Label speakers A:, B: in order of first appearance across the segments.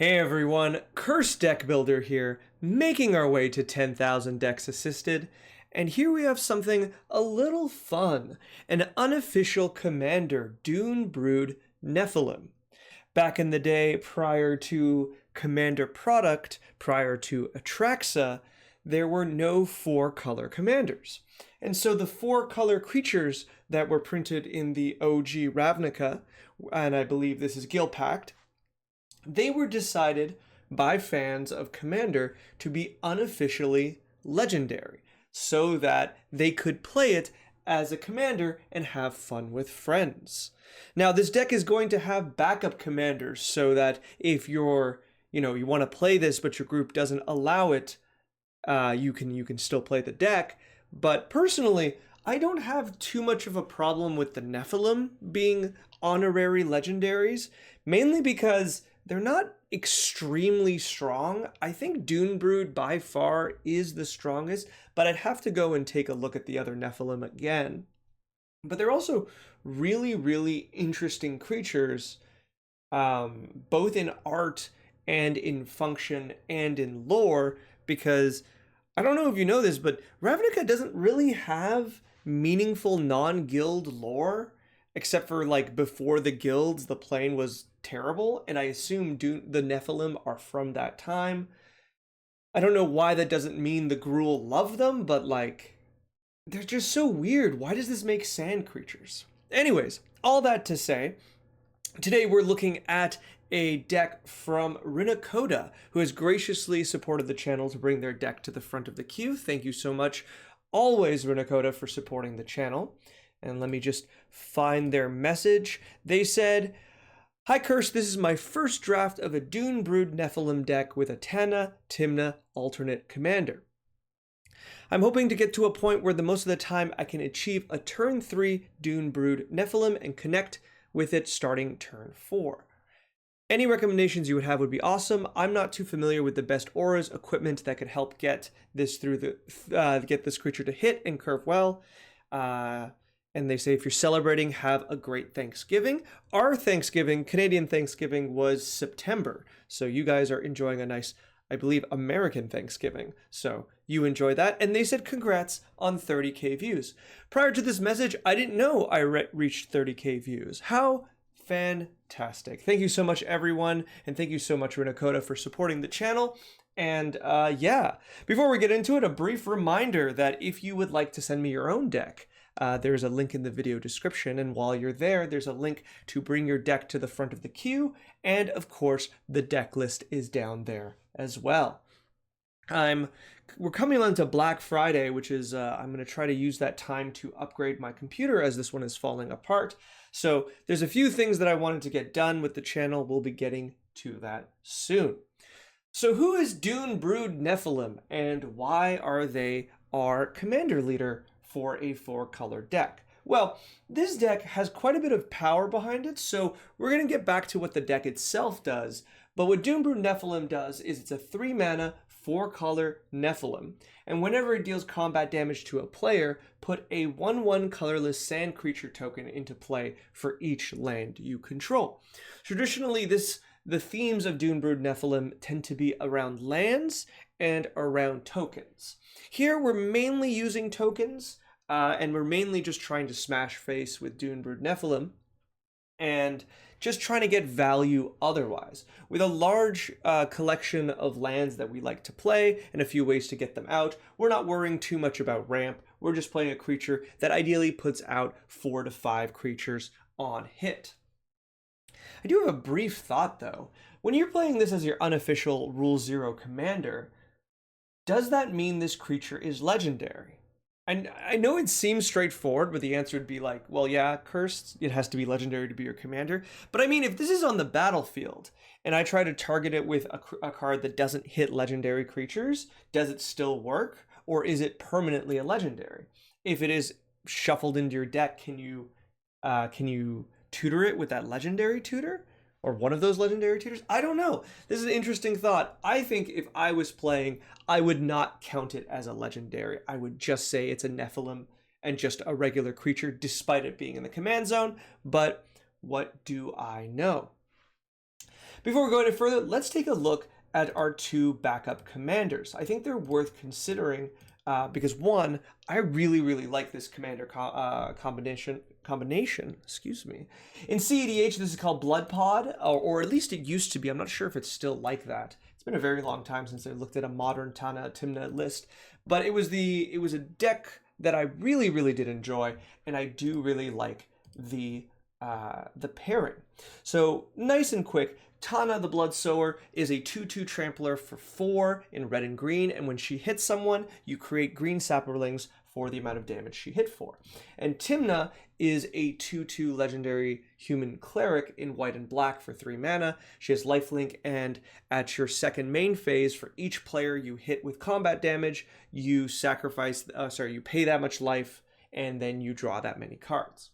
A: Hey everyone, Curse Deck Builder here, making our way to 10,000 decks assisted, and here we have something a little fun, an unofficial commander, Dune-Brood Nephilim. Back in the day, prior to Commander Product, prior to Atraxa, there were no 4-color commanders. And so the 4-color creatures that were printed in the OG Ravnica, and I believe this is Gilpact, they were decided by fans of Commander to be unofficially legendary so that they could play it as a commander and have fun with friends. Now, this deck is going to have backup commanders so that if you want to play this but your group doesn't allow it, you can still play the deck. But personally, I don't have too much of a problem with the Nephilim being honorary legendaries, mainly because they're not extremely strong. I think Dune-Brood by far is the strongest, but I'd have to go and take a look at the other Nephilim again. But they're also really, really interesting creatures, both in art and in function and in lore, because I don't know if you know this, but Ravnica doesn't really have meaningful non-guild lore, except for like before the guilds, the plane was terrible, and I assume the Nephilim are from that time. I don't know why that doesn't mean the Gruul love them, but like, they're just so weird. Why does this make sand creatures? Anyways, all that to say, today we're looking at a deck from Rinacoda, who has graciously supported the channel to bring their deck to the front of the queue. Thank you so much, always, Rinacoda, for supporting the channel. And let me just find their message. They said, "Hi Curse, this is my first draft of a Dune-Brood Nephilim deck with a Tana Timna alternate commander. I'm hoping to get to a point where most of the time I can achieve a turn 3 Dune-Brood Nephilim and connect with it starting turn 4. Any recommendations you would have would be awesome. I'm not too familiar with the best auras, equipment that could help get this get this creature to hit and curve well. And they say if you're celebrating, have a great Thanksgiving. Our Thanksgiving, Canadian Thanksgiving, was September. So you guys are enjoying a nice, I believe, American Thanksgiving. So you enjoy that." And they said congrats on 30K views. Prior to this message, I didn't know I reached 30K views. How fantastic. Thank you so much, everyone. And thank you so much, Rinacoda, for supporting the channel. And yeah, before we get into it, a brief reminder that if you would like to send me your own deck, there's a link in the video description, and while you're there, there's a link to bring your deck to the front of the queue, and of course, the deck list is down there as well. We're coming on to Black Friday, which is, I'm going to try to use that time to upgrade my computer as this one is falling apart. So there's a few things that I wanted to get done with the channel. We'll be getting to that soon. So who is Dune-Brood Nephilim, and why are they our commander leader for a 4-color deck? Well, this deck has quite a bit of power behind it, so we're going to get back to what the deck itself does. But what Dune-Brood Nephilim does is it's a 3-mana, 4-color Nephilim, and whenever it deals combat damage to a player, put a 1/1 colorless sand creature token into play for each land you control. Traditionally, the themes of Dune-Brood Nephilim tend to be around lands and around tokens. Here we're mainly using tokens, and we're mainly just trying to smash face with Dune-Brood Nephilim, and just trying to get value otherwise. With a large collection of lands that we like to play, and a few ways to get them out, we're not worrying too much about ramp. We're just playing a creature that ideally puts out 4 to 5 creatures on hit. I do have a brief thought though. When you're playing this as your unofficial Rule 0 commander, does that mean this creature is legendary? And I know it seems straightforward, but the answer would be like, well, yeah, Cursed, it has to be legendary to be your commander. But I mean, if this is on the battlefield, and I try to target it with a card that doesn't hit legendary creatures, does it still work? Or is it permanently a legendary? If it is shuffled into your deck, can you tutor it with that legendary tutor? Or one of those legendary tutors? I don't know. This is an interesting thought. I think if I was playing, I would not count it as a legendary. I would just say it's a Nephilim and just a regular creature, despite it being in the command zone. But what do I know? Before we go any further, let's take a look at our two backup commanders. I think they're worth considering because one, I really like this commander combination. Excuse me. In CEDH, this is called Blood Pod, or at least it used to be. I'm not sure if it's still like that. It's been a very long time since I looked at a modern Tana Tymna list, but it was a deck that I really did enjoy, and I do really like the pairing. So nice and quick. Tana the Blood Sower is a 2/2 trampler for 4 in red and green, and when she hits someone, you create green sapperlings for the amount of damage she hit for. And Tymna is a 2/2 legendary human cleric in white and black for 3 mana. She has lifelink, and at your second main phase, for each player you hit with combat damage, you you pay that much life, and then you draw that many cards.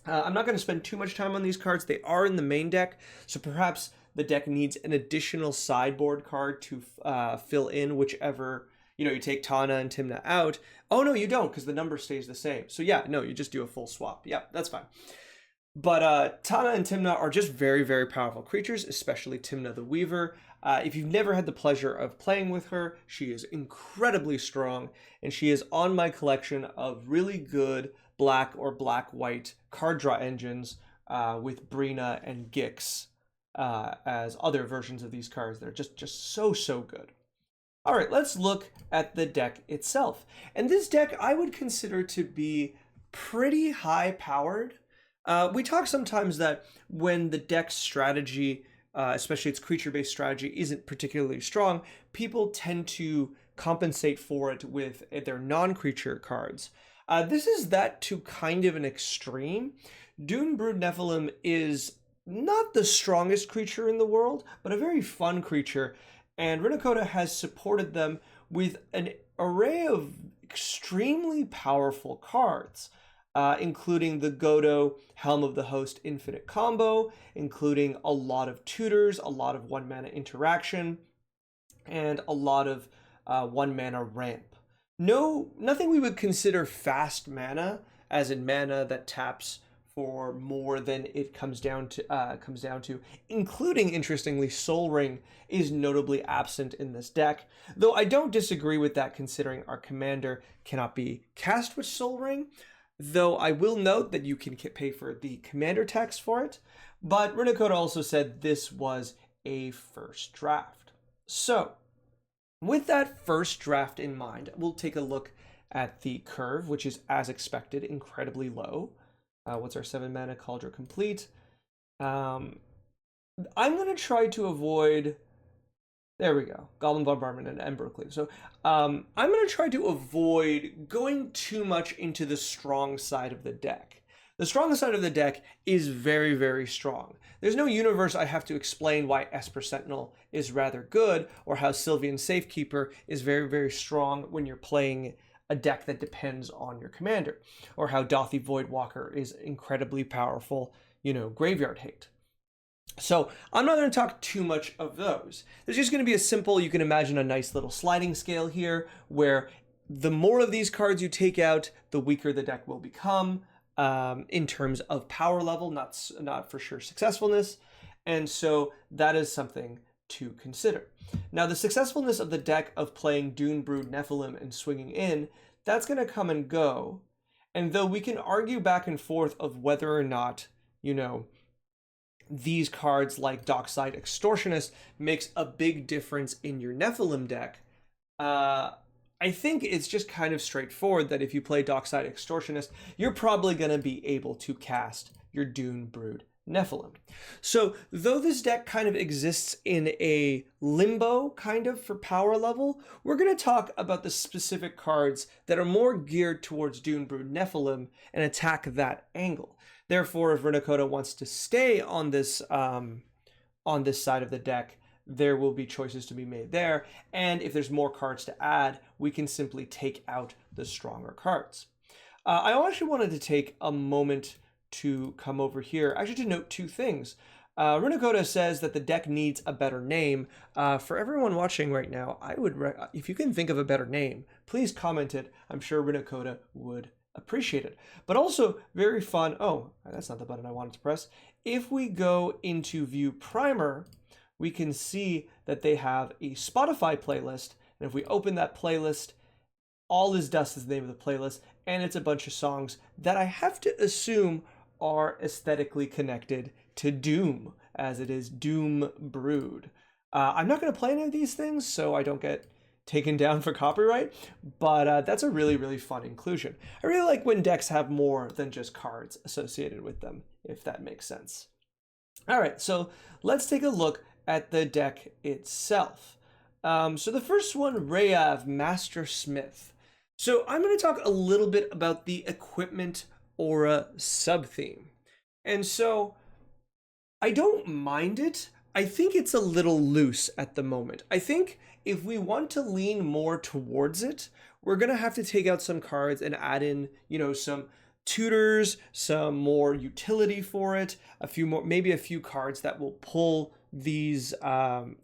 A: I'm not going to spend too much time on these cards. They are in the main deck, so perhaps the deck needs an additional sideboard card to fill in whichever, you take Tana and Tymna out. Oh, no, you don't, because the number stays the same. So yeah, no, you just do a full swap. Yeah, that's fine. But Tana and Tymna are just very powerful creatures, especially Tymna the Weaver. If you've never had the pleasure of playing with her, she is incredibly strong, and she is on my collection of really good black or black-white card draw engines with Brina and Gix as other versions of these cards. They're just so good. All right, let's look at the deck itself. And this deck I would consider to be pretty high-powered. We talk sometimes that when the deck's strategy, especially its creature-based strategy, isn't particularly strong, people tend to compensate for it with their non-creature cards. This is that to kind of an extreme. Dune-Brood Nephilim is not the strongest creature in the world, but a very fun creature, and Rinnecoda has supported them with an array of extremely powerful cards, including the Godo Helm of the Host Infinite combo, including a lot of tutors, a lot of 1-mana interaction, and a lot of 1-mana ramp. Nothing we would consider fast mana, as in mana that taps for more than it comes down to, including, interestingly, Soul Ring is notably absent in this deck, though I don't disagree with that considering our commander cannot be cast with Soul Ring, though I will note that you can pay for the commander tax for it, but Rinnecoda also said this was a first draft. So, with that first draft in mind, we'll take a look at the curve, which is, as expected, incredibly low. What's our 7-mana Cauldron Complete? I'm going to try to avoid... There we go. Goblin Bombardment and Embercleave. So I'm going to try to avoid going too much into the strong side of the deck. The strong side of the deck is very strong. There's no universe I have to explain why Esper Sentinel is rather good, or how Sylvian Safekeeper is very strong when you're playing a deck that depends on your commander, or how Dothy Voidwalker is incredibly powerful, graveyard hate. So I'm not going to talk too much of those. There's just going to be a simple, you can imagine a nice little sliding scale here, where the more of these cards you take out, the weaker the deck will become, in terms of power level, not for sure successfulness. And so that is something to consider. Now, the successfulness of the deck of playing Dune-Brood Nephilim and swinging in, that's going to come and go. And though we can argue back and forth of whether or not, these cards like Dockside Extortionist makes a big difference in your Nephilim deck, I think it's just kind of straightforward that if you play Dockside Extortionist, you're probably going to be able to cast your Dune-Brood Nephilim. So though this deck kind of exists in a limbo kind of for power level, we're going to talk about the specific cards that are more geared towards Dune-Brood Nephilim and attack that angle. Therefore, if Rinnecoda wants to stay on this side of the deck, there will be choices to be made there. And if there's more cards to add, we can simply take out the stronger cards. I actually wanted to take a moment to come over here, actually to note two things. Rinnecoda says that the deck needs a better name. For everyone watching right now, I would, if you can think of a better name, please comment it. I'm sure Rinnecoda would appreciate it. But also very fun, oh, that's not the button I wanted to press, if we go into View Primer, we can see that they have a Spotify playlist. And if we open that playlist, All Is Dust is the name of the playlist, and it's a bunch of songs that I have to assume are aesthetically connected to Doom, as it is Dune-Brood. I'm not going to play any of these things, so I don't get taken down for copyright, but that's a really, really fun inclusion. I really like when decks have more than just cards associated with them, if that makes sense. All right, so let's take a look at the deck itself. So the first one, Rayav, Master Smith. So I'm going to talk a little bit about the equipment aura sub-theme. And so I don't mind it. I think it's a little loose at the moment. I think if we want to lean more towards it, we're going to have to take out some cards and add in, some tutors, some more utility for it, maybe a few cards that will pull these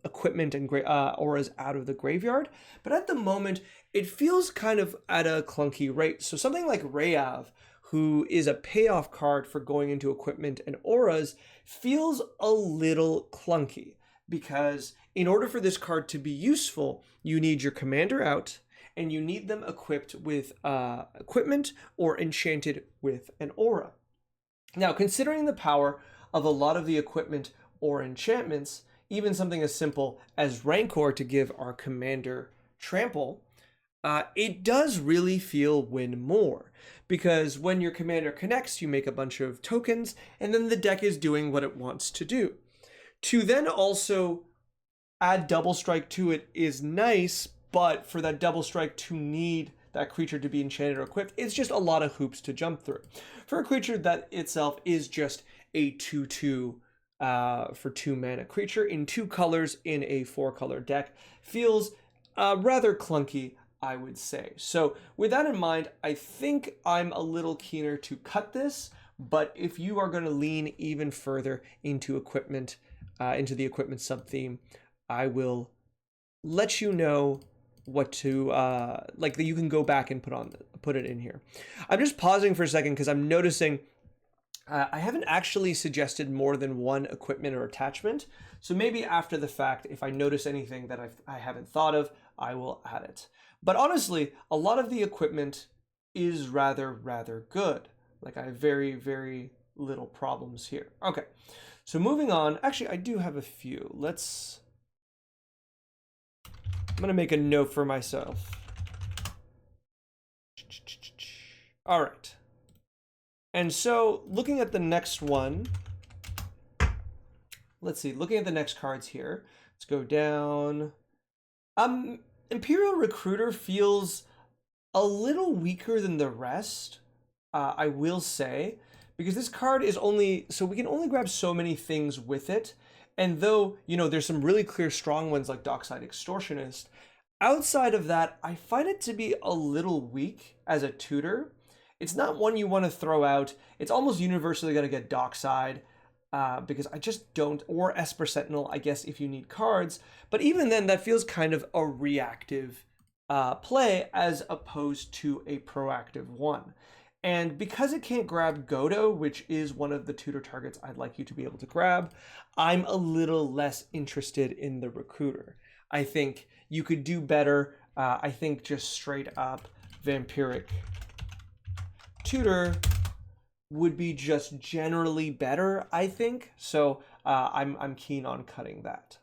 A: equipment and auras out of the graveyard. But at the moment, it feels kind of at a clunky rate. So something like Rayav, who is a payoff card for going into equipment and auras, feels a little clunky, because in order for this card to be useful, you need your commander out, and you need them equipped with equipment or enchanted with an aura. Now, considering the power of a lot of the equipment or enchantments, even something as simple as Rancor to give our commander trample, it does really feel win more, because when your commander connects, you make a bunch of tokens, and then the deck is doing what it wants to do. To then also add double strike to it is nice, but for that double strike to need that creature to be enchanted or equipped, it's just a lot of hoops to jump through. For a creature that itself is just a 2/2 for 2 mana creature in 2 colors in a 4-color deck, feels rather clunky, I would say. So with that in mind, I think I'm a little keener to cut this, but if you are going to lean even further into equipment, into the equipment sub-theme, I will let you know what to, that you can go back and put it in here. I'm just pausing for a second because I'm noticing I haven't actually suggested more than one equipment or attachment. So maybe after the fact, if I notice anything that I haven't thought of, I will add it. But honestly, a lot of the equipment is rather good. Like, I have very, very little problems here. Okay, so moving on. Actually, I do have a few. I'm going to make a note for myself. All right. And so looking at the next one, let's see, looking at the next cards here, let's go down. Imperial Recruiter feels a little weaker than the rest, I will say, because this card is so we can only grab so many things with it. And though, there's some really clear strong ones like Dockside Extortionist, outside of that, I find it to be a little weak as a tutor. It's not one you want to throw out. It's almost universally going to get Dockside, because I just don't, or Esper Sentinel, I guess, if you need cards. But even then, that feels kind of a reactive play as opposed to a proactive one. And because it can't grab Godo, which is one of the tutor targets I'd like you to be able to grab, I'm a little less interested in the Recruiter. I think you could do better. I think just straight up Vampiric Tutor would be just generally better, I think. So I'm keen on cutting that.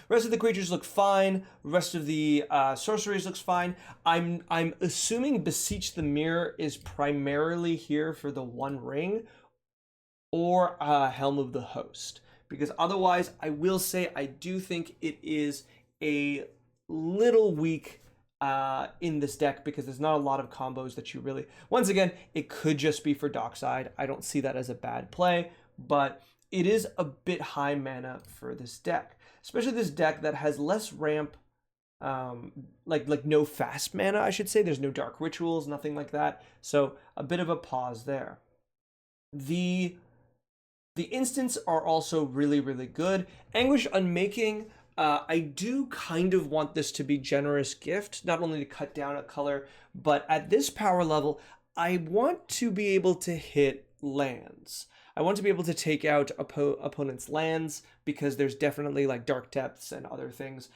A: Rest of the creatures look fine. Rest of the sorceries looks fine. I'm assuming Beseech the Mirror is primarily here for the One Ring or Helm of the Host, because otherwise I will say I do think it is a little weak in this deck, because there's not a lot of combos that you really, once again, it could just be for Dockside. I don't see that as a bad play, but it is a bit high mana for this deck, especially this deck that has less ramp, like no fast mana, I should say. There's no Dark Rituals, nothing like that. So a bit of a pause there. The instants are also really good. Anguish Unmaking, I do kind of want this to be Generous Gift, not only to cut down a color, but at this power level, I want to be able to hit lands. I want to be able to take out opponents' lands because there's definitely like Dark Depths and other things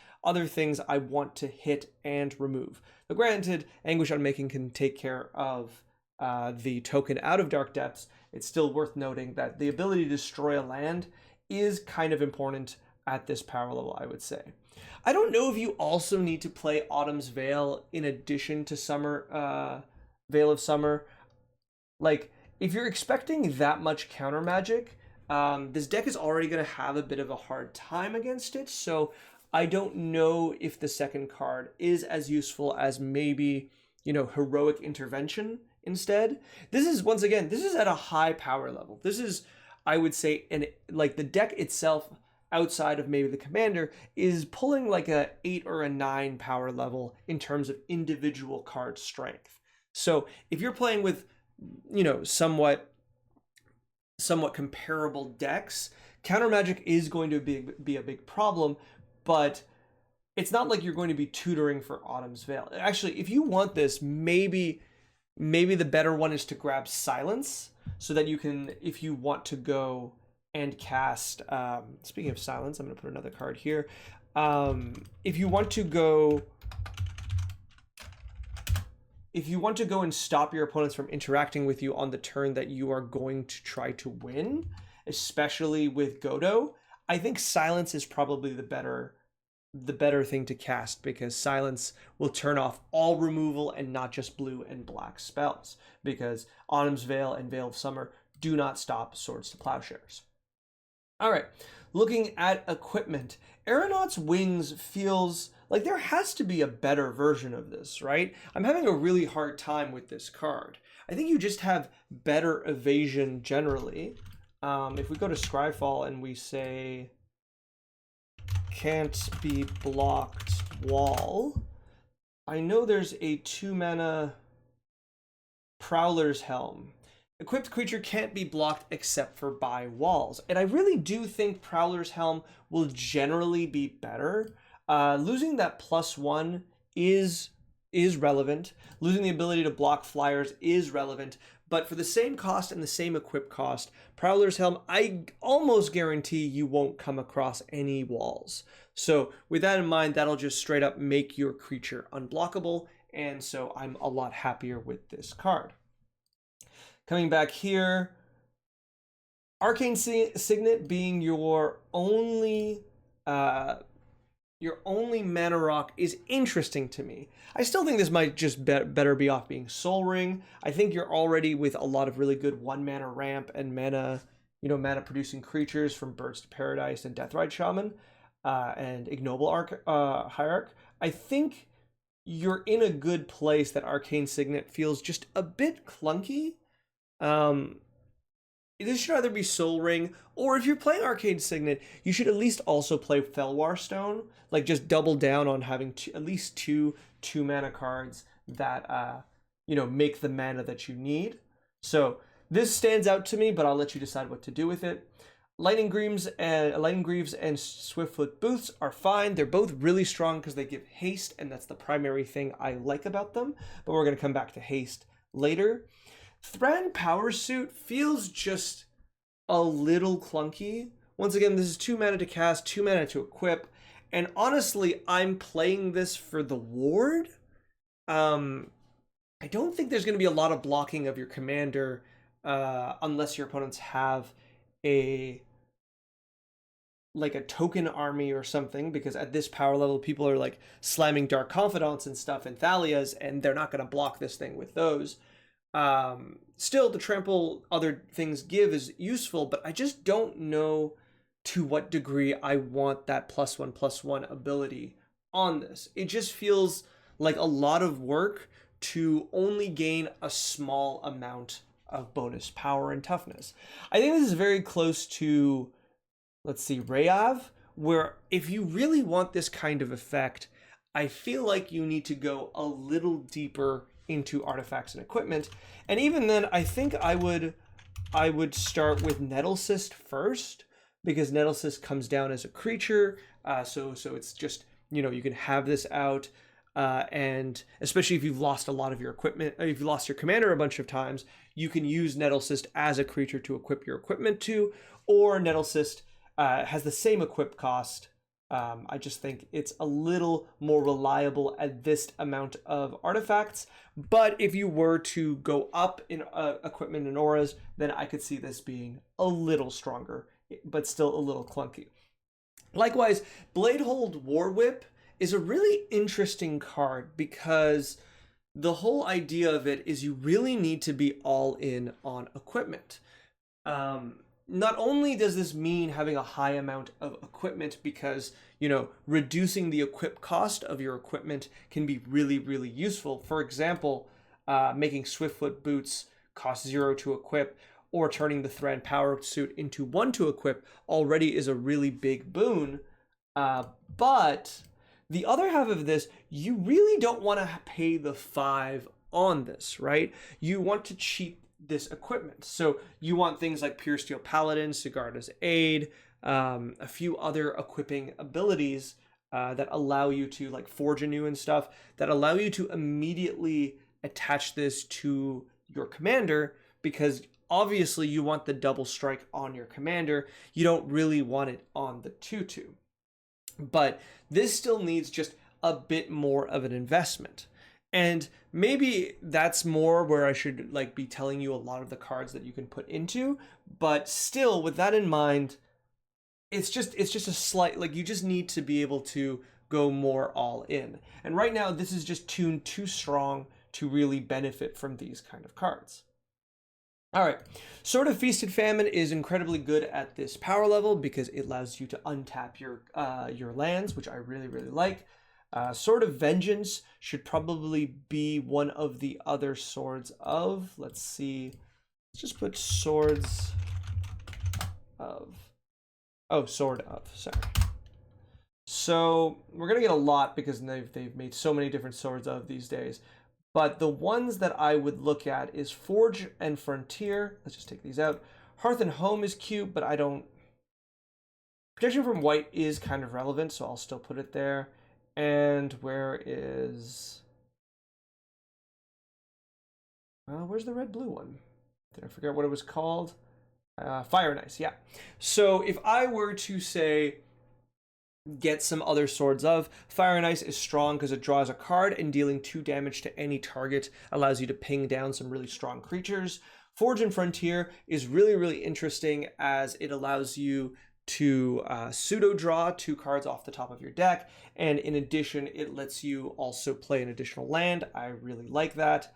A: I want to hit and remove. But granted, Anguish Unmaking can take care of the token out of Dark Depths. It's still worth noting that the ability to destroy a land is kind of important at this power level, I would say. I don't know if you also need to play Autumn's Veil in addition to Veil of Summer. Like, if you're expecting that much counter magic, this deck is already going to have a bit of a hard time against it, so I don't know if the second card is as useful as maybe, you know, Heroic Intervention instead. This is, once again, this is at a high power level. This is, I would say, like the deck itself, outside of maybe the commander, is pulling like a 8 or a 9 power level in terms of individual card strength. So if you're playing with, you know, somewhat comparable decks, counter magic is going to be a big problem, but it's not like you're going to be tutoring for Autumn's Veil. Actually, if you want this, maybe the better one is to grab Silence, so that you can, if you want to go and cast, speaking of Silence, I'm going to put another card here. If you want to go and stop your opponents from interacting with you on the turn that you are going to try to win, especially with Godo, I think Silence is probably the better thing to cast, because Silence will turn off all removal and not just blue and black spells, because Autumn's Veil and Veil of Summer do not stop Swords to Plowshares. All right, looking at equipment, Aeronaut's Wings feels like there has to be a better version of this, right? I'm having a really hard time with this card. I think you just have better evasion generally. If we go to Scryfall and we say can't be blocked wall, I know there's a 2-mana Prowler's Helm. Equipped creature can't be blocked except for by walls. And I really do think Prowler's Helm will generally be better. Losing that +1 is relevant. Losing the ability to block flyers is relevant. But for the same cost and the same equip cost, Prowler's Helm, I almost guarantee you won't come across any walls. So with that in mind, that'll just straight up make your creature unblockable. And so I'm a lot happier with this card. Coming back here, Arcane Signet being your only mana rock is interesting to me. I still think this might just better be off being Soul Ring. I think you're already with a lot of really good 1-mana ramp and mana producing creatures from Birds to Paradise and Deathrite Shaman and Ignoble Hierarch. I think you're in a good place. That Arcane Signet feels just a bit clunky. This should either be Soul Ring, or if you're playing Arcane Signet, you should at least also play Felwar Stone. Like, just double down on having at least two 2-mana cards that make the mana that you need. So this stands out to me, but I'll let you decide what to do with it. Lightning Greaves and Swiftfoot Boots are fine. They're both really strong because they give haste, and that's the primary thing I like about them. But we're going to come back to haste later. Thran Power Suit feels just a little clunky. Once again, this is 2 mana to cast, 2 mana to equip, and honestly, I'm playing this for the ward. I don't think there's going to be a lot of blocking of your commander unless your opponents have a token army or something, because at this power level, people are like slamming Dark Confidants and stuff and Thalias, and they're not going to block this thing with those. Still, the trample other things give is useful, but I just don't know to what degree I want that +1/+1 ability on this. It just feels like a lot of work to only gain a small amount of bonus power and toughness. I think this is very close to, let's see, Rayav, where if you really want this kind of effect, I feel like you need to go a little deeper into artifacts and equipment. And even then, I think I would start with Nettlecyst first, because Nettlecyst comes down as a creature, so it's just, you can have this out. and especially if you've lost a lot of your equipment, if you lost your commander a bunch of times, you can use Nettlecyst as a creature to equip your equipment to, or Nettlecyst has the same equip cost. I just think it's a little more reliable at this amount of artifacts. But if you were to go up in equipment and auras, then I could see this being a little stronger, but still a little clunky. Likewise, Bladehold Warwhip is a really interesting card because the whole idea of it is you really need to be all in on equipment. Not only does this mean having a high amount of equipment because, reducing the equip cost of your equipment can be really, really useful. For example, making Swiftfoot boots cost 0 to equip, or turning the Thran power suit into 1 to equip already is a really big boon. But the other half of this, you really don't want to pay the 5 on this, right? You want to cheat this equipment. So you want things like Pure Steel Paladin, Sigarda's Aid, a few other equipping abilities that allow you to, like Forge Anew and stuff, that allow you to immediately attach this to your commander, because obviously you want the double strike on your commander. You don't really want it on the 2/2. But this still needs just a bit more of an investment. And maybe that's more where I should be telling you a lot of the cards that you can put into, but still with that in mind, it's just a slight, you just need to be able to go more all in. And right now this is just tuned too strong to really benefit from these kind of cards. All right, Sword of Feast and Famine is incredibly good at this power level because it allows you to untap your lands, which I really, really like. Sword of Vengeance should probably be one of the other swords of, let's see, let's just put swords of, sword of, sorry. So we're going to get a lot because they've made so many different swords of these days. But the ones that I would look at is Forge and Frontier. Let's just take these out. Hearth and Home is cute, but I don't... Protection from White is kind of relevant, so I'll still put it there. And where is... where's the red-blue one? Did I forget what it was called? Fire and Ice, yeah. So if I were to say... get some other swords of, Fire and Ice is strong because it draws a card, and dealing 2 damage to any target allows you to ping down some really strong creatures. Forge and Frontier is really, really interesting as it allows you to pseudo draw 2 cards off the top of your deck, and in addition it lets you also play an additional land. I really like that.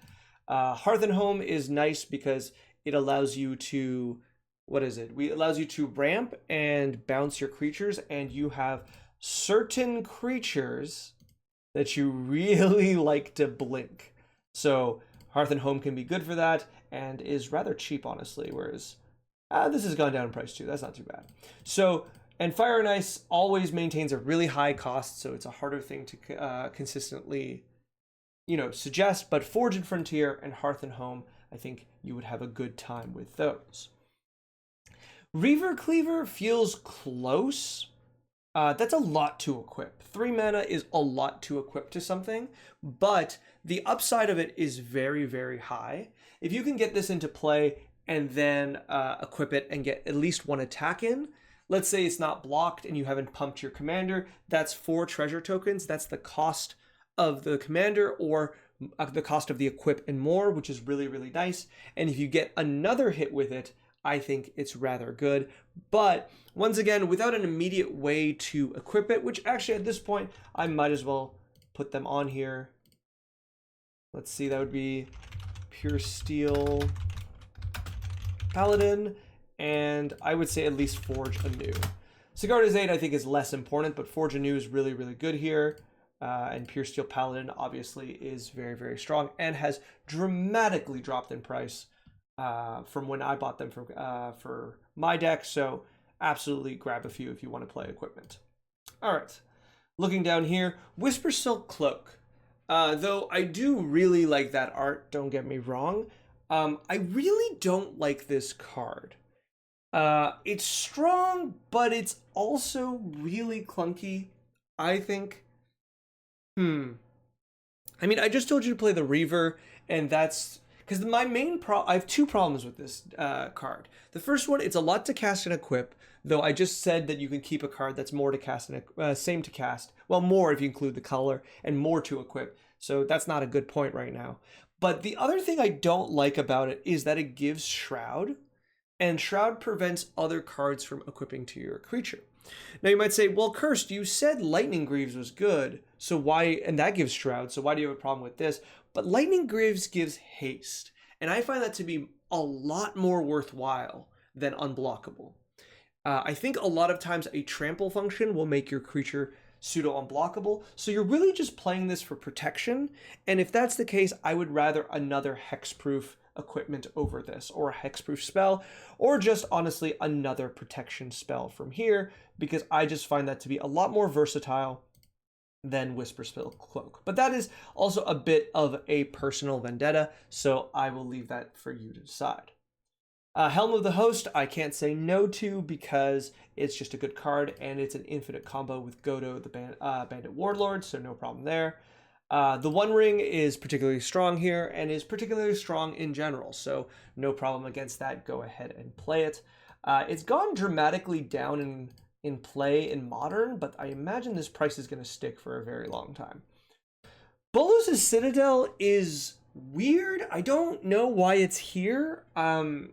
A: Hearth and Home is nice because it allows you to allows you to ramp and bounce your creatures, and you have certain creatures that you really like to blink. So Hearth and Home can be good for that and is rather cheap, honestly, whereas this has gone down in price too. That's not too bad. So, and Fire and Ice always maintains a really high cost, so it's a harder thing to consistently, suggest, but Forge and Frontier and Hearth and Home, I think you would have a good time with those. Reaver Cleaver feels close. That's a lot to equip. 3 mana is a lot to equip to something, but the upside of it is very, very high. If you can get this into play and then equip it and get at least 1 attack in, let's say it's not blocked and you haven't pumped your commander, that's 4 treasure tokens. That's the cost of the commander, or the cost of the equip and more, which is really, really nice. And if you get another hit with it, I think it's rather good. But once again, without an immediate way to equip it, which actually at this point, I might as well put them on here. Let's see, that would be Pure Steel Paladin, and I would say at least Forge Anew. Sigarda's Aid I think is less important, but Forge Anew is really, really good here. And Pure Steel Paladin obviously is very, very strong and has dramatically dropped in price from when I bought them for my deck, so absolutely grab a few if you want to play equipment. All right, looking down here, Whisper Silk Cloak. Though I do really like that art, don't get me wrong, I really don't like this card. It's strong, but it's also really clunky, I think. I mean, I just told you to play the Reaver, and that's because my I have two problems with this card. The first one, it's a lot to cast and equip, though I just said that you can keep a card that's more to cast and same to cast. Well, more if you include the color, and more to equip. So that's not a good point right now. But the other thing I don't like about it is that it gives Shroud, and Shroud prevents other cards from equipping to your creature. Now you might say, well, Cursed, you said Lightning Greaves was good, so why, and that gives Shroud, so why do you have a problem with this? But Lightning Greaves gives haste, and I find that to be a lot more worthwhile than unblockable. I think a lot of times a trample function will make your creature pseudo unblockable, so you're really just playing this for protection, and if that's the case, I would rather another hexproof equipment over this, or a hexproof spell, or just honestly another protection spell from here, because I just find that to be a lot more versatile than Whisperspell Cloak. But that is also a bit of a personal vendetta, so I will leave that for you to decide. Helm of the Host, I can't say no to because it's just a good card, and it's an infinite combo with Godo, the Bandit Warlord, so no problem there. The One Ring is particularly strong here, and is particularly strong in general, so no problem against that. Go ahead and play it. It's gone dramatically down in play in Modern, but I imagine this price is going to stick for a very long time. Bolos' Citadel is weird. I don't know why it's here. I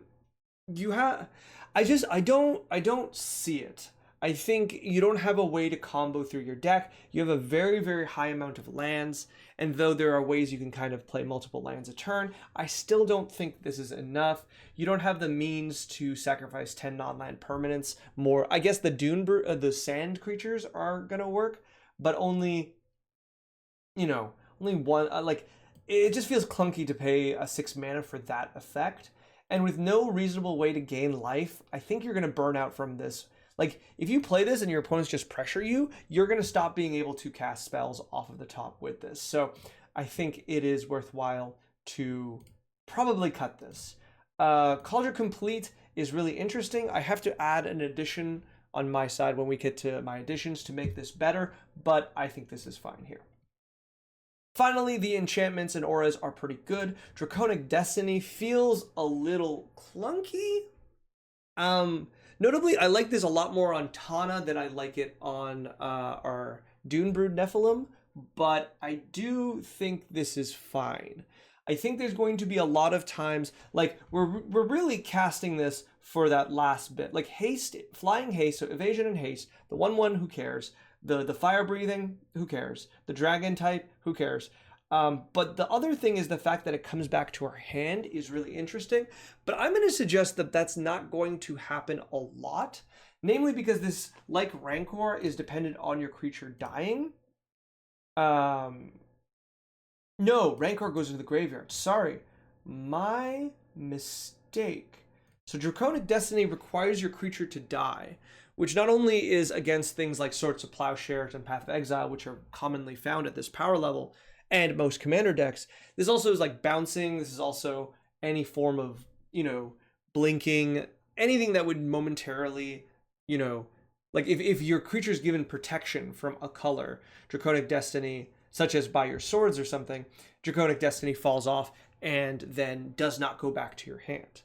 A: don't see it. I think you don't have a way to combo through your deck. You have a very, very high amount of lands, and though there are ways you can kind of play multiple lands a turn, I still don't think this is enough. You don't have the means to sacrifice 10 non-land permanents. More, I guess the the sand creatures are gonna work, but only one. Like, it just feels clunky to pay a 6 mana for that effect, and with no reasonable way to gain life, I think you're gonna burn out from this. Like, if you play this and your opponents just pressure you, you're going to stop being able to cast spells off of the top with this. So I think it is worthwhile to probably cut this. Cauldron Complete is really interesting. I have to add an addition on my side when we get to my additions to make this better, but I think this is fine here. Finally, the enchantments and auras are pretty good. Draconic Destiny feels a little clunky. Notably, I like this a lot more on Tana than I like it on our Dune-Brood Nephilim, but I do think this is fine. I think there's going to be a lot of times, like, we're really casting this for that last bit. Like, haste, flying haste, so evasion and haste, the 1/1, who cares? The fire breathing, who cares? The dragon type, who cares? But the other thing is the fact that it comes back to our hand is really interesting. But I'm going to suggest that that's not going to happen a lot. Namely because this, like Rancor, is dependent on your creature dying. No, Rancor goes into the graveyard. Sorry. My mistake. So Draconic Destiny requires your creature to die, which not only is against things like Swords of Plowshares and Path of Exile, which are commonly found at this power level, and most commander decks. This also is like bouncing. This is also any form of, blinking, anything that would momentarily, like if your creature is given protection from a color, Draconic Destiny, such as by your swords or something, Draconic Destiny falls off and then does not go back to your hand.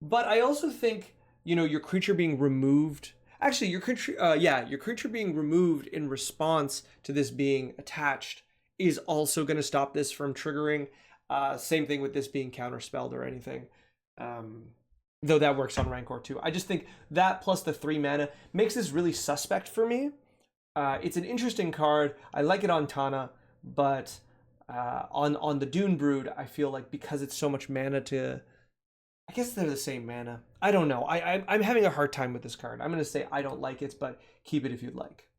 A: But I also think, your creature being removed, actually your creature being removed in response to this being attached is also going to stop this from triggering. Same thing with this being counterspelled or anything. Though that works on Rancor too. I just think that plus the 3 mana makes this really suspect for me. It's an interesting card. I like it on Tana, but on the Dune-Brood, I feel like because it's so much mana to... I guess they're the same mana. I don't know. I'm having a hard time with this card. I'm going to say I don't like it, but keep it if you'd like.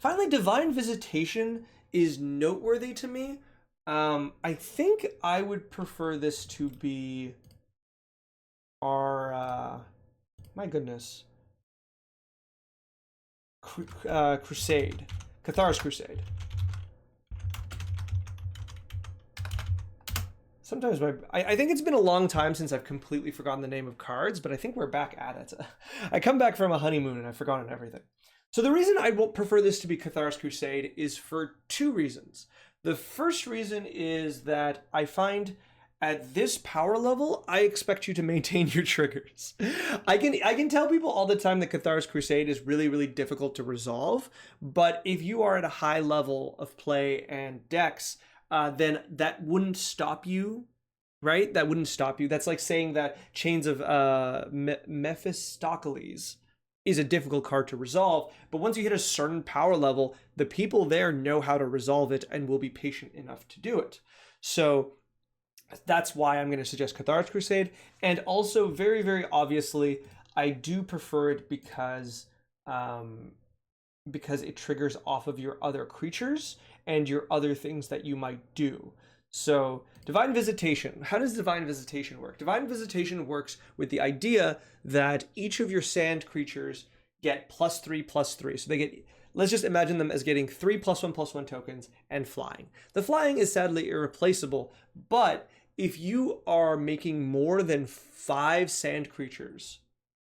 A: Finally, Divine Visitation is noteworthy to me. I think I would prefer this to be our my goodness, Crusade, Cathar's Crusade. Sometimes I think it's been a long time since I've completely forgotten the name of cards, but I think we're back at it. I come back from a honeymoon and I've forgotten everything. So the reason I will prefer this to be Cathar's Crusade is for two reasons. The first reason is that I find at this power level, I expect you to maintain your triggers. I can tell people all the time that Cathar's Crusade is really, really difficult to resolve, but if you are at a high level of play and decks, then that wouldn't stop you, right? That wouldn't stop you. That's like saying that Chains of Mephistopheles is a difficult card to resolve, but once you hit a certain power level, the people there know how to resolve it and will be patient enough to do it. So that's why I'm going to suggest Cathar's Crusade. And also, very, very obviously, I do prefer it because it triggers off of your other creatures and your other things that you might do. So Divine Visitation. How does Divine Visitation work? Divine Visitation works with the idea that each of your sand creatures get +3/+3. So they get, let's just imagine them as getting 3 +1/+1 tokens and flying. The flying is sadly irreplaceable, but if you are making more than 5 sand creatures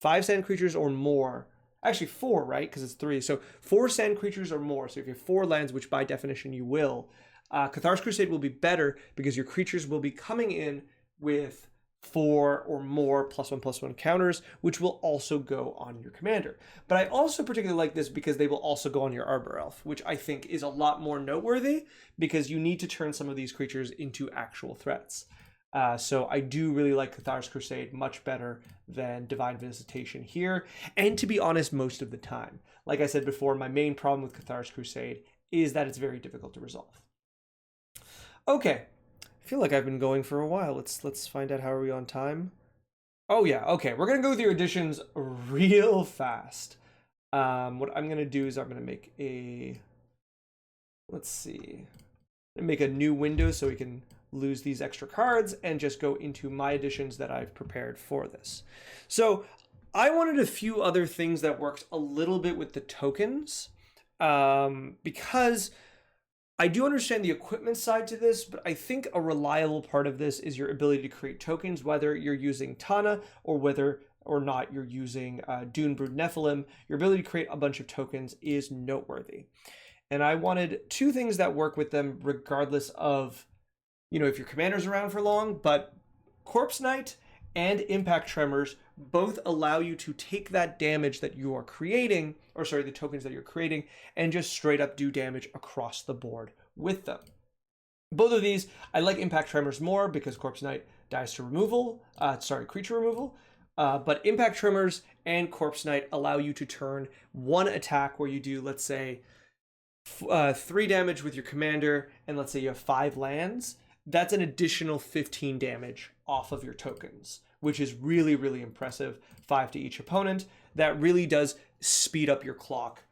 A: or more, actually 4, right? Because it's 3. So 4 sand creatures or more. So if you have 4 lands, which by definition you will, Cathar's Crusade will be better because your creatures will be coming in with 4 or more +1/+1 counters, which will also go on your commander. But I also particularly like this because they will also go on your Arbor Elf, which I think is a lot more noteworthy because you need to turn some of these creatures into actual threats. So I do really like Cathar's Crusade much better than Divine Visitation here. And to be honest, most of the time. Like I said before, my main problem with Cathar's Crusade is that it's very difficult to resolve. Okay, I feel like I've been going for a while. Let's find out how are we on time. Oh yeah, okay. We're gonna go through additions real fast. What I'm gonna do is I'm gonna make a, let's see, make a new window so we can lose these extra cards and just go into my additions that I've prepared for this. So I wanted a few other things that worked a little bit with the tokens, because I do understand the equipment side to this, but I think a reliable part of this is your ability to create tokens, whether you're using Tana or whether or not you're using Dune-Brood Nephilim. Your ability to create a bunch of tokens is noteworthy. And I wanted 2 things that work with them regardless of, you know, if your commander's around for long, but Corpse Knight and Impact Tremors both allow you to take that damage that you are creating, or sorry, the tokens that you're creating, and just straight up do damage across the board with them. Both of these, I like Impact Tremors more because Corpse Knight dies to removal, creature removal, but Impact Tremors and Corpse Knight allow you to turn one attack where you do, let's say, 3 damage with your commander, and let's say you have 5 lands. That's an additional 15 damage off of your tokens, which is really, really impressive. 5 to each opponent. That really does speed up your clock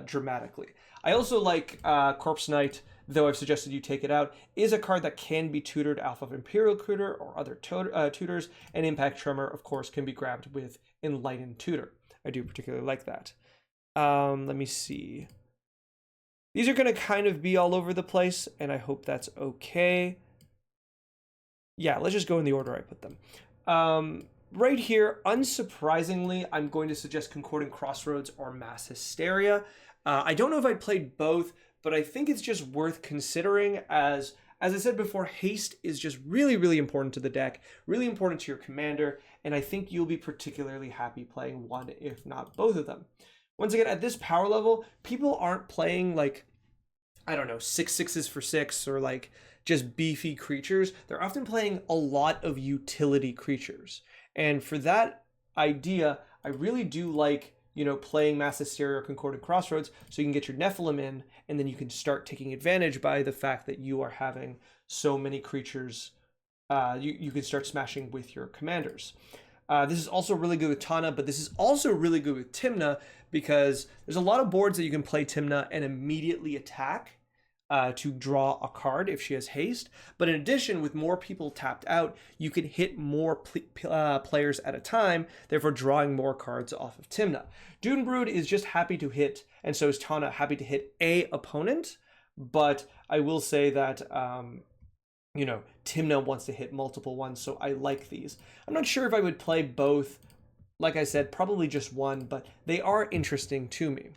A: dramatically. I also like Corpse Knight, though I've suggested you take it out, is a card that can be tutored off of Imperial Tutor or other tutors, and Impact Tremor, of course, can be grabbed with Enlightened Tutor. I do particularly like that. Let me see. These are going to kind of be all over the place, and I hope that's okay. Yeah, let's just go in the order I put them. Right here, unsurprisingly, I'm going to suggest Concordant Crossroads or Mass Hysteria. I don't know if I played both, but I think it's just worth considering as I said before, haste is just really, really important to the deck, really important to your commander, and I think you'll be particularly happy playing one, if not both of them. Once again, at this power level, people aren't playing like, I don't know, 6/6s for 6 or like just beefy creatures. They're often playing a lot of utility creatures. And for that idea, I really do like, you know, playing Mass Hysteria or Concordant Crossroads so you can get your Nephilim in, and then you can start taking advantage by the fact that you are having so many creatures. You can start smashing with your commanders. This is also really good with Tana, but this is also really good with Tymna because there's a lot of boards that you can play Tymna and immediately attack to draw a card if she has haste. But in addition, with more people tapped out, you can hit more players at a time, therefore drawing more cards off of Tymna. Dune-Brood is just happy to hit, and so is Tana, happy to hit a opponent, but I will say that you know, Tymna wants to hit multiple ones, so I like these. I'm not sure if I would play both. Like I said, probably just one, but they are interesting to me.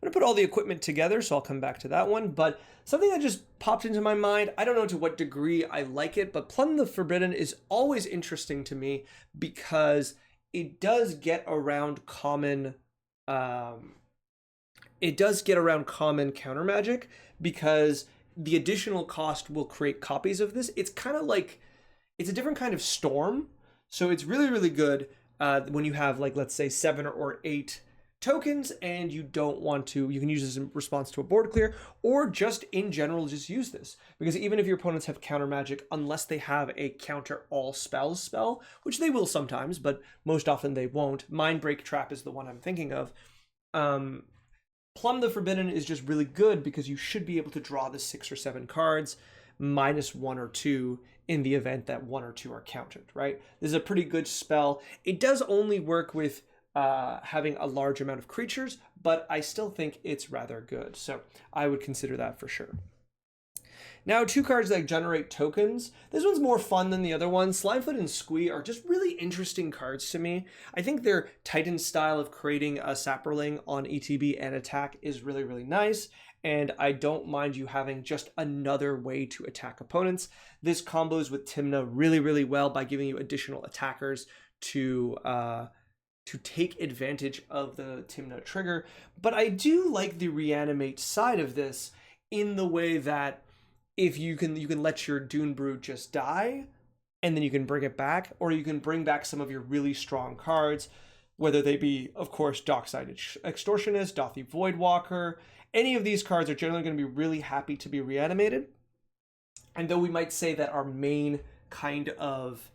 A: going to put all the equipment together, so I'll come back to that one. But something that just popped into my mind, I don't know to what degree I like it, but Plumb the Forbidden is always interesting to me because it does get around common counter magic, because the additional cost will create copies of this. It's kind of like, it's a different kind of storm. So it's really, really good when you have, like, let's say 7 or 8 tokens and you don't want to, you can use this in response to a board clear, or just in general, just use this. Because even if your opponents have counter magic, unless they have a counter all spells spell, which they will sometimes, but most often they won't. Mind Break Trap is the one I'm thinking of. Plumb the Forbidden is just really good because you should be able to draw the 6 or 7 cards, minus 1 or 2 in the event that 1 or 2 are countered, right? This is a pretty good spell. It does only work with having a large amount of creatures, but I still think it's rather good. So I would consider that for sure. Now, 2 cards that generate tokens. This one's more fun than the other one. Slimefoot and Squee are just really interesting cards to me. I think their Titan style of creating a Saproling on ETB and attack is really, really nice. And I don't mind you having just another way to attack opponents. This combos with Tymna really, really well by giving you additional attackers to take advantage of the Tymna trigger. But I do like the reanimate side of this in the way that if you can let your Dune-Brood just die, and then you can bring it back, or you can bring back some of your really strong cards, whether they be, of course, Dockside Extortionist, Dothy Voidwalker. Any of these cards are generally going to be really happy to be reanimated. And though we might say that our main kind of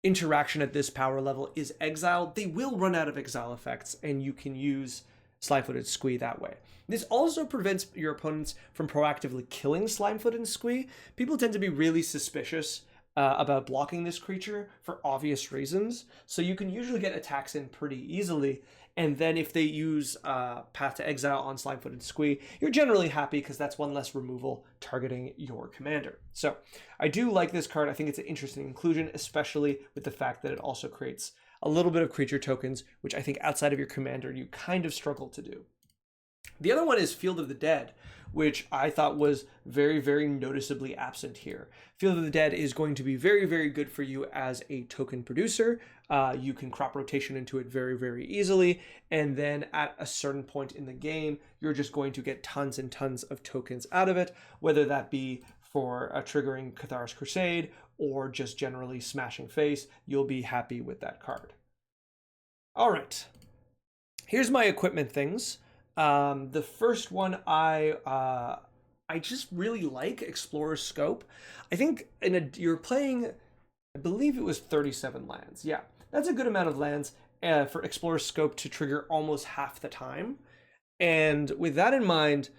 A: interaction at this power level is exile, they will run out of exile effects, and you can use Slimefoot Squee that way. This also prevents your opponents from proactively killing Slimefoot and Squee. People tend to be really suspicious about blocking this creature for obvious reasons, so you can usually get attacks in pretty easily. And then if they use Path to Exile on Slimefoot and Squee, you're generally happy because that's one less removal targeting your commander. So I do like this card. I think it's an interesting inclusion, especially with the fact that it also creates a little bit of creature tokens, which I think outside of your commander, you kind of struggle to do. The other one is Field of the Dead, which I thought was very, very noticeably absent here. Field of the Dead is going to be very, very good for you as a token producer. You can crop rotation into it very, very easily. And then at a certain point in the game, you're just going to get tons and tons of tokens out of it, whether that be for triggering Cathar's Crusade or just generally smashing face. You'll be happy with that card. All right, here's my equipment things. The first one I just really like, Explorer's Scope. I think you're playing, I believe it was 37 lands. Yeah, that's a good amount of lands for Explorer's Scope to trigger almost half the time. And with that in mind,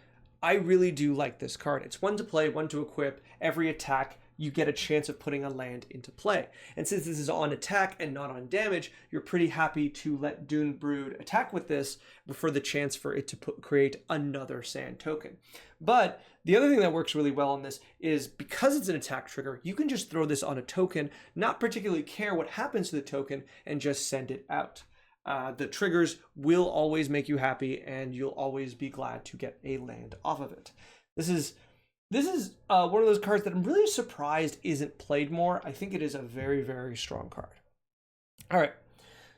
A: I really do like this card. It's one to play, one to equip. Every attack, you get a chance of putting a land into play. And since this is on attack and not on damage, you're pretty happy to let Dune-Brood attack with this for the chance for it to create another sand token. But the other thing that works really well on this is because it's an attack trigger, you can just throw this on a token, not particularly care what happens to the token, and just send it out. The triggers will always make you happy, and you'll always be glad to get a land off of it. This is one of those cards that I'm really surprised isn't played more. I think it is a very, very strong card. All right,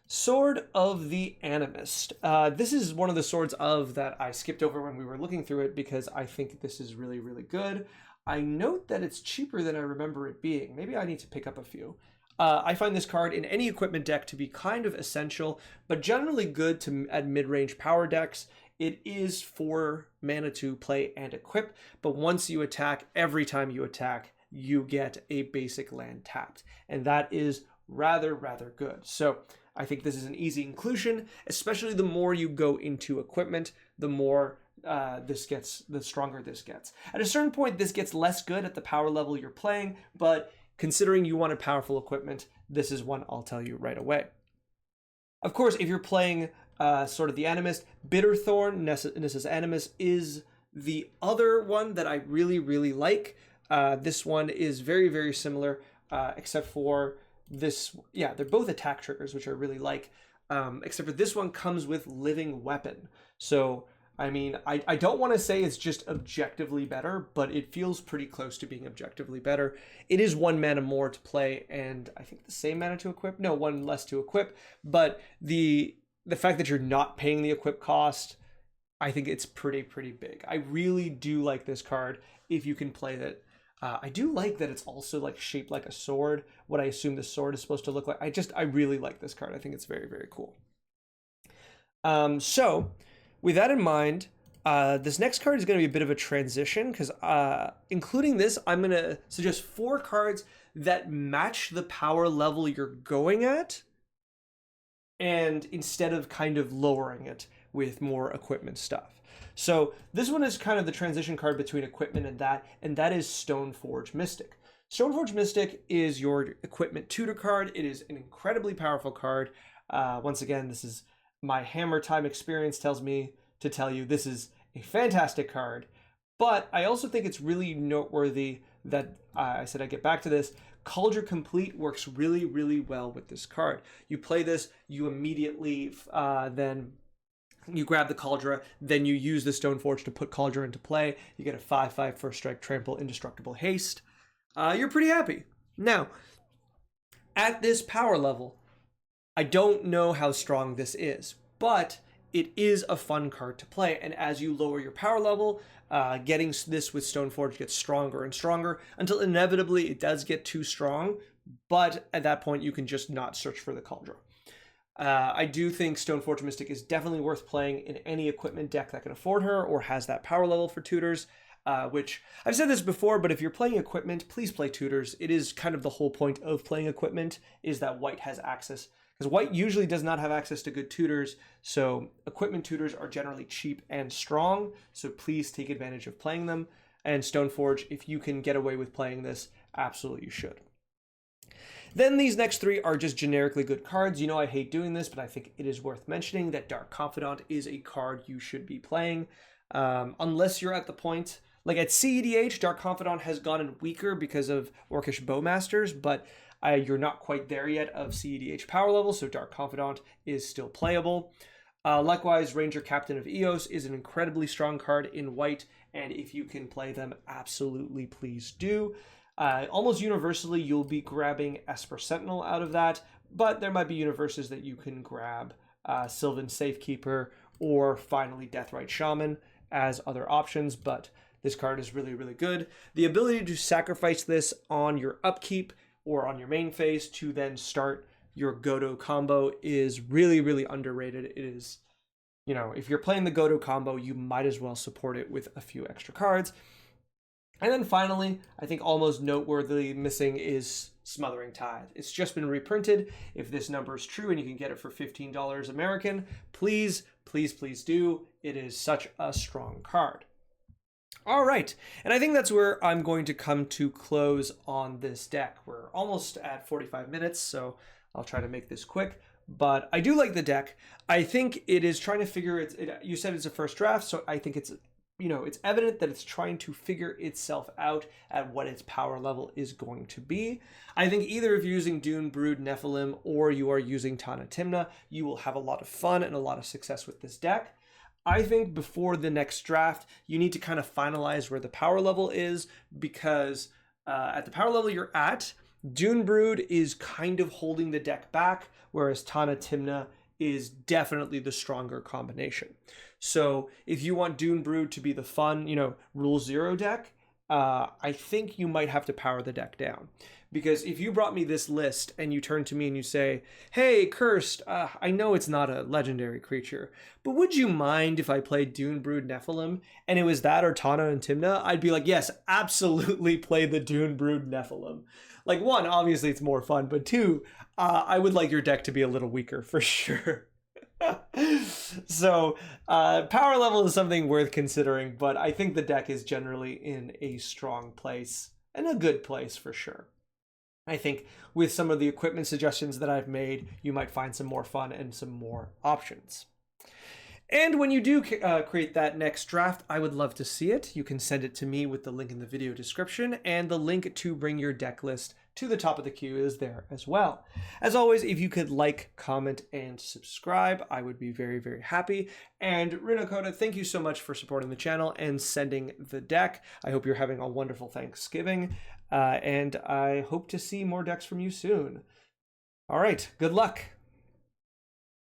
A: Sword of the Animist. This is one of the swords of that I skipped over when we were looking through it because I think this is really, really good. I note that it's cheaper than I remember it being. Maybe I need to pick up a few. I find this card in any equipment deck to be kind of essential, but generally good to at mid-range power decks. It is 4 mana to play and equip, but once you attack, every time you attack, you get a basic land tapped. And that is rather, rather good. So I think this is an easy inclusion, especially the more you go into equipment, the more the stronger this gets. At a certain point, this gets less good at the power level you're playing, but considering you wanted powerful equipment, this is one I'll tell you right away. Of course, if you're playing Sword of the Animist, Bitterthorn, Nessus Animus is the other one that I really, really like. This one is very, very similar, except for this. Yeah, they're both attack triggers, which I really like, except for this one comes with Living Weapon. So I mean, I don't want to say it's just objectively better, but it feels pretty close to being objectively better. It is 1 mana more to play, and I think the same mana to equip. No, 1 less to equip. But the fact that you're not paying the equip cost, I think it's pretty big. I really do like this card if you can play it. I do like that it's also like shaped like a sword, what I assume the sword is supposed to look like. I really like this card. I think it's very cool. So with that in mind, this next card is going to be a bit of a transition because including this, I'm going to suggest 4 cards that match the power level you're going at, and instead of kind of lowering it with more equipment stuff. So this one is kind of the transition card between equipment and that is Stoneforge Mystic. Stoneforge Mystic is your equipment tutor card. It is an incredibly powerful card. Once again, this is my Hammer Time experience tells me to tell you this is a fantastic card, but I also think it's really noteworthy that I said I'd get back to this. Cauldron Complete works really well with this card. You play this, you immediately then you grab the Cauldron, then you use the Stoneforge to put Cauldron into play. You get a 5/5 first strike, trample, indestructible haste. You're pretty happy. Now, at this power level, I don't know how strong this is, but it is a fun card to play. And as you lower your power level, getting this with Stoneforge gets stronger and stronger until inevitably it does get too strong. But at that point, you can just not search for the Cauldron. I do think Stoneforge Mystic is definitely worth playing in any equipment deck that can afford her or has that power level for tutors, which I've said this before, but if you're playing equipment, please play tutors. It is kind of the whole point of playing equipment is that white has access, because white usually does not have access to good tutors, so equipment tutors are generally cheap and strong, so please take advantage of playing them. And Stoneforge, if you can get away with playing this, absolutely you should. Then these next 3 are just generically good cards. You know I hate doing this, but I think it is worth mentioning that Dark Confidant is a card you should be playing. Unless you're at the point, like at CEDH, Dark Confidant has gotten weaker because of Orcish Bowmasters, but you're not quite there yet of CEDH power level, so Dark Confidant is still playable. Likewise, Ranger Captain of Eos is an incredibly strong card in white, and if you can play them, absolutely please do. Almost universally, you'll be grabbing Esper Sentinel out of that, but there might be universes that you can grab Sylvan Safekeeper or finally Deathrite Shaman as other options, but this card is really good. The ability to sacrifice this on your upkeep or on your main phase to then start your Godo combo is really underrated. It is, you know, if you're playing the Godo combo, you might as well support it with a few extra cards. And then finally, I think almost noteworthy missing is Smothering Tithe. It's just been reprinted. If this number is true and you can get it for $15 American, please do. It is such a strong card. All right, and I think that's where I'm going to come to close on this deck. We're almost at 45 minutes, so I'll try to make this quick. But I do like the deck. I think it is trying to figure it. You said it's a first draft, so I think it's, you know, it's evident that it's trying to figure itself out at what its power level is going to be. I think either if you're using Dune-Brood Nephilim or you are using Tana Timna, you will have a lot of fun and a lot of success with this deck. I think before the next draft, you need to kind of finalize where the power level is, because at the power level you're at, Dune-Brood is kind of holding the deck back, whereas Tana Timna is definitely the stronger combination. So if you want Dune-Brood to be the fun, you know, Rule 0 deck, I think you might have to power the deck down. Because if you brought me this list and you turn to me and you say, hey, Cursed, I know it's not a legendary creature, but would you mind if I played Dune-Brood Nephilim? And it was that or Tana and Timna, I'd be like, yes, absolutely play the Dune-Brood Nephilim. Like, 1, obviously it's more fun, but 2, I would like your deck to be a little weaker for sure. So power level is something worth considering, but I think the deck is generally in a strong place and a good place for sure. I think with some of the equipment suggestions that I've made, you might find some more fun and some more options. And when you do create that next draft, I would love to see it. You can send it to me with the link in the video description and the link to bring your deck list to the top of the queue is there as well. As always, if you could like, comment, and subscribe, I would be very, very happy. And Rinokoda, thank you so much for supporting the channel and sending the deck. I hope you're having a wonderful Thanksgiving, and I hope to see more decks from you soon. All right, good luck.